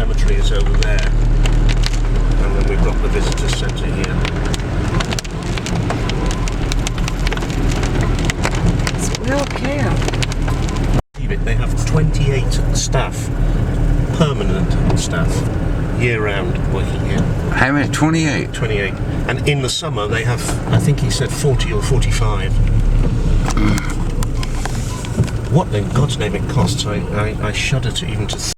cemetery is over there. And then we've got the visitor centre here. It's a real camp. They have 28 staff, permanent staff, year-round working here. How many? 28? 28. And in the summer they have, I think he said 40 or 45. What in God's name it costs, I shudder to even to think.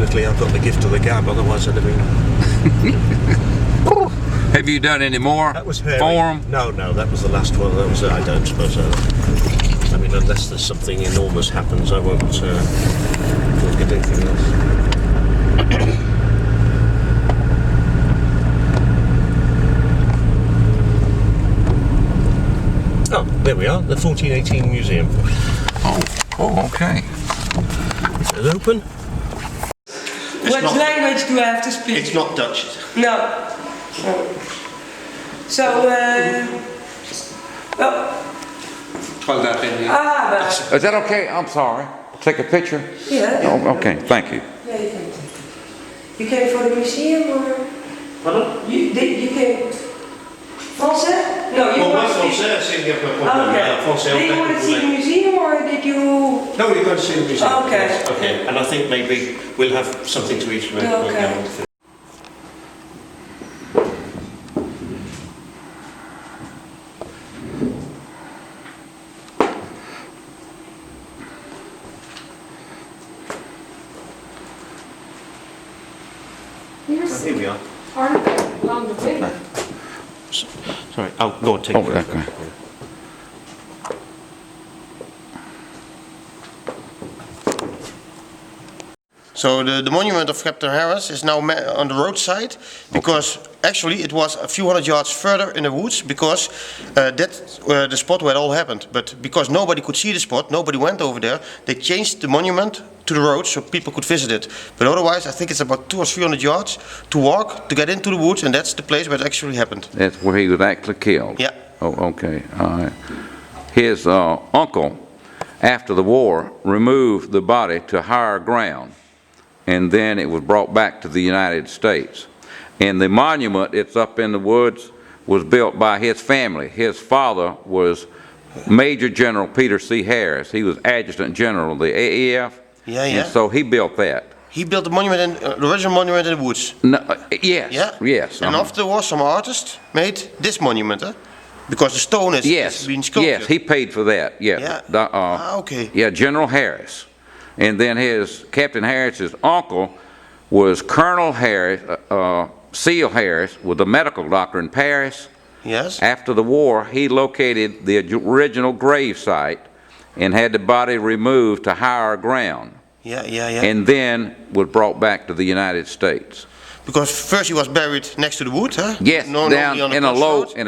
Fortunately, I've got the gift of the gab, otherwise I'd have been... Have you done any more That was hairy. form? No, that was the last one. That was, I don't suppose so. I mean, unless there's something enormous happens, I won't look at anything else. Oh, there we are, the 1418 museum. Oh, okay. Is it open? What language do I have to speak? It's not Dutch. No. So, Is that okay? I'm sorry. Take a picture? yeah. Oh, okay, thank you. Yeah, you can. You came for the museum or? Pardon? You came. Français? No, you want to see. c'est il n'y a pas de problème. Okay. Français, Did you want to see the museum or did you? No, you're going to see the museum. Okay. Yes, okay. And I think maybe we'll have something to eat. Okay. Here we are. Along the way. Sorry, I'll go and take Oh, it. okay. So the monument of Captain Harris is now on the roadside because actually it was a few hundred yards further in the woods because that's the spot where it all happened. But because nobody could see the spot, nobody went over there, they changed the monument to the road so people could visit it. But otherwise I think it's about 200 or 300 yards to walk to get into the woods, and that's the place where it actually happened. That's where he was actually killed? Yeah. Oh, okay, all right. His uncle, after the war, removed the body to higher ground, and then it was brought back to the United States. And the monument, it's up in the woods, was built by his family. His father was Major General Peter C. Harris. He was Adjutant General of the AEF. Yeah. And so he built that. He built the monument, the original monument in the woods. No, yes, Yeah. yes. And after the war, some artist made this monument, because the stone is being sculpted. Yes, he paid for that. Yeah. Okay. Yeah, General Harris. And then Captain Harris's uncle was Colonel Harris, Seal Harris, was a medical doctor in Paris. Yes. After the war, he located the original grave site and had the body removed to higher ground. Yeah. And then was brought back to the United States. Because first he was buried next to the wood, huh? Yes, down in a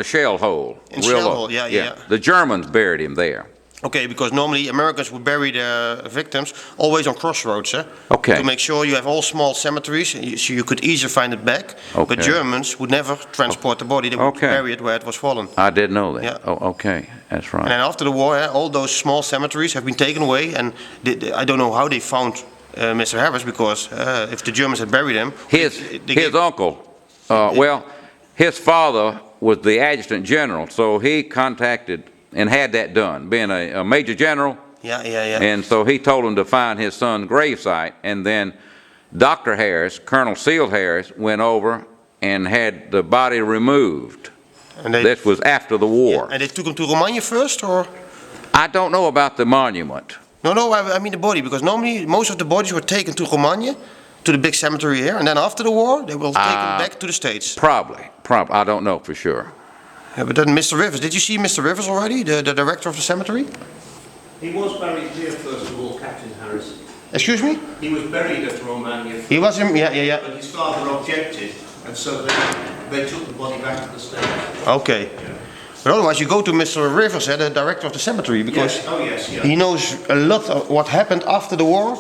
a shell hole. In real shell low. hole, yeah. The Germans buried him there. Okay, because normally Americans would bury their victims always on crossroads, huh? Okay. To make sure you have all small cemeteries, so you could easier find it back. Okay. But Germans would never transport the body; they would Okay. bury it where it was fallen. I didn't know that. Yeah. Oh, okay, that's right. And then after the war, all those small cemeteries have been taken away, and I don't know how they found Mr. Harris, because if the Germans had buried him, His uncle, well, his father was the Adjutant General, so he contacted and had that done, being a Major General. Yeah. And so he told him to find his son's gravesite, and then Dr. Harris, Colonel Seal Harris, went over and had the body removed. And This was after the war. And they took him to Rumagne first, or? I don't know about the monument. No, I mean the body, because normally most of the bodies were taken to Rumagne, to the big cemetery here, and then after the war, they will take them back to the States. Probably, I don't know for sure. Yeah, but then Mr. Rivers, did you see Mr. Rivers already, the director of the cemetery? He was buried here, first of all, Captain Harris. Excuse me? He was buried at Rumagne. He was in, yeah. But his father objected, and so they took the body back to the States. Okay. But otherwise you go to Mr. Rivers, the director of the cemetery, because Yes, yeah. he knows a lot of what happened after the war,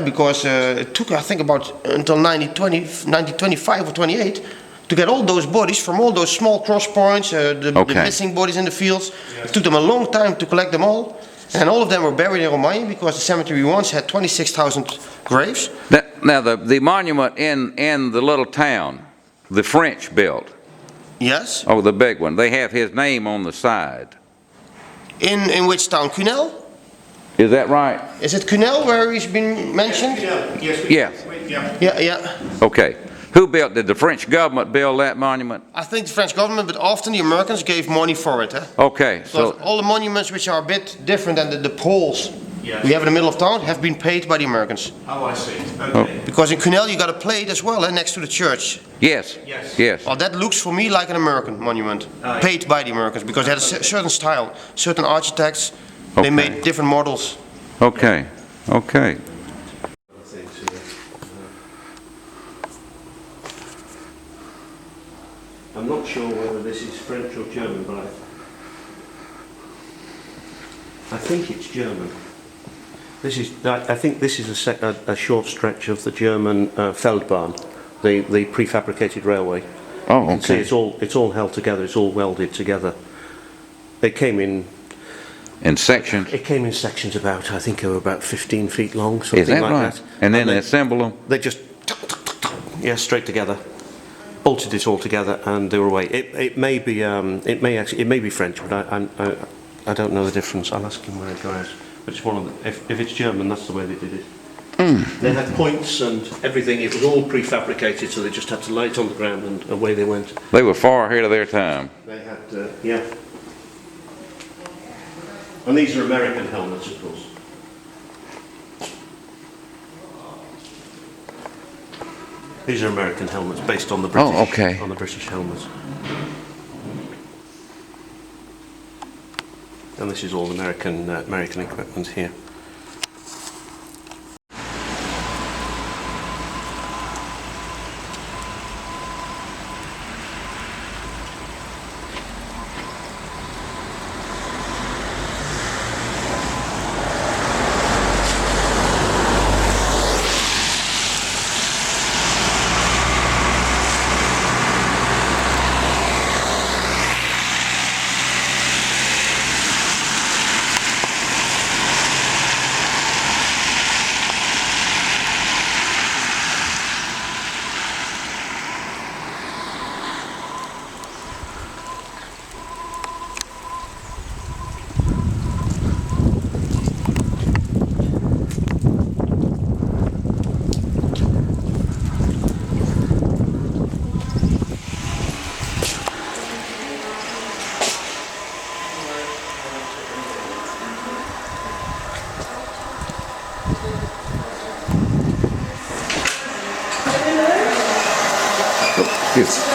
because it took, I think, about until 1925 or 28 to get all those bodies from all those small cross points, the missing bodies in the fields. Yeah. It took them a long time to collect them all, and all of them were buried in Romagne because the cemetery once had 26,000 graves. Now the monument in the little town, the French built. Yes. Oh, the big one. They have his name on the side. In which town? Cunel? Is that right? Is it Cunel where he's been mentioned? Yes. Yeah. Okay. Did the French government build that monument? I think the French government, but often the Americans gave money for it. Okay. So all the monuments which are a bit different than the poles Yes. we have in the middle of town have been paid by the Americans. Oh, I see. Okay. Because in Cunel you got a plate as well, next to the church. Yes. Yes. Yes. Well, that looks for me like an American monument, Aye. paid by the Americans, because they had a certain style. Certain architects, Okay. they made different models. Okay. Okay. I'm not sure whether this is French or German, but I think it's German. I think this is a short stretch of the German Feldbahn, the prefabricated railway. Oh, You can see okay. it's all held together. It's all welded together. It came in sections. It came in sections about, I think, they were about 15 feet long, something Is that like right? that. And then they assemble them? They just, straight together, bolted it all together, and they were away. It may be French, but I don't know the difference. I'll ask him where it goes. But it's one of the, if it's German, that's the way they did it. They had points and everything. It was all prefabricated, so they just had to lay it on the ground, and away they went. They were far ahead of their time. They had, yeah. And these are American helmets, of course. These are American helmets based on the British, Oh, okay. on the British helmets. And this is all American equipment here. Yes.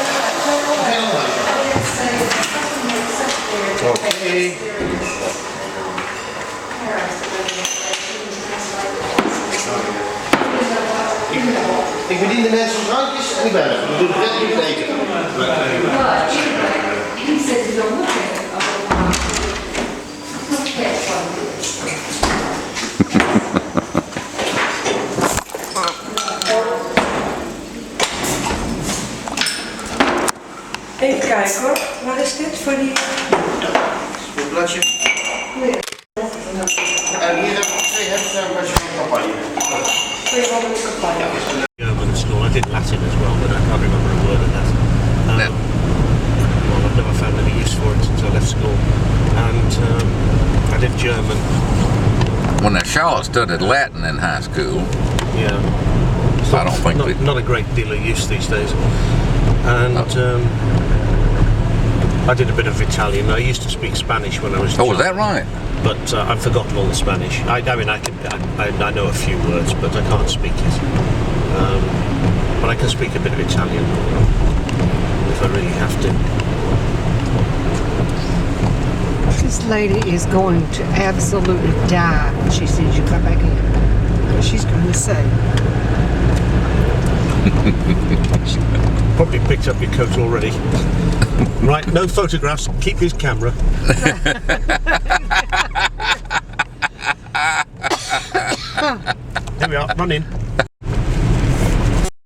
Ik bedien de mensen drankjes en ik ben er. We doen het net niet eten. He says he's on the Even kijken hoor, wat is dit voor die... Een bladje. En hier heb ik 2 hemden van campagne. German at school. I did Latin as well, but I can't remember a word of that. Well, I've never found any use for it since I left school. And I did German. Well, now Charlotte studied Latin in high school. Yeah. I don't think not a great deal of use these days. And I did a bit of Italian. I used to speak Spanish when I was a Oh, was child, that right? but I've forgotten all the Spanish. I know a few words, but I can't speak it. But I can speak a bit of Italian if I really have to. This lady is going to absolutely die when she sees you come back in. She's going to say, Probably picked up your coat already. Right, no photographs. Keep his camera. Here we are. Run in.